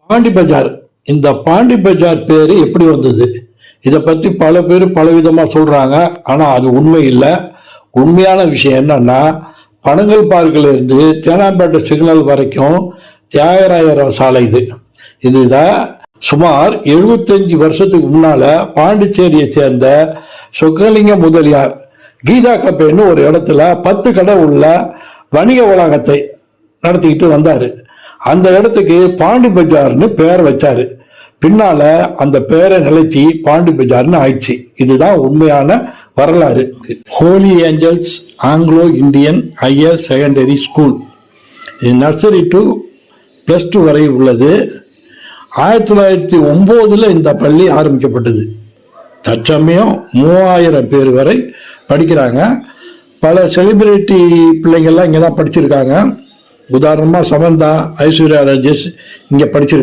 பாண்டி பஜார். இந்த பாண்டி பஜார் பேரு எப்படி வந்தது? இதை பத்தி பல பேர் பலவிதமா சொல்றாங்க. ஆனா அது உண்மை இல்லை. உண்மையான விஷயம் என்னன்னா, பனங்கல் பார்க்கில் இருந்து தேனாம்பேட்டை சிக்னல் வரைக்கும் தியாகராயர் சாலை இதுதான். சுமார் 75 வருஷத்துக்கு முன்னால பாண்டிச்சேரியை சேர்ந்த சொக்கலிங்க முதலியார் கீதா கப்பேன்னு ஒரு இடத்துல 10 கடை உள்ள வணிக வளாகத்தை நடத்திக்கிட்டு வந்தாரு. அந்த இடத்துக்கு பாண்டி பஜார்னு பெயர் வச்சாரு. பின்னால அந்த பெயரை நிலைச்சி பாண்டி பஜார்னு ஆயிடுச்சு. இதுதான் உண்மையான வரலாறு. Holy Angels Anglo Indian higher secondary school nursery to +2 வரை உள்ளது. 1909 இந்த பள்ளி ஆரம்பிக்கப்பட்டது. தற்சமயம் 3000 பேர் வரை படிக்கிறாங்க. பல செலிபிரிட்டி பிள்ளைங்கள்லாம் இங்கே தான் படிச்சிருக்காங்க. உதாரணமாக சமந்தா, ஐஸ்வர்யா ராஜேஷ் இங்கே படிச்சிருக்காங்க.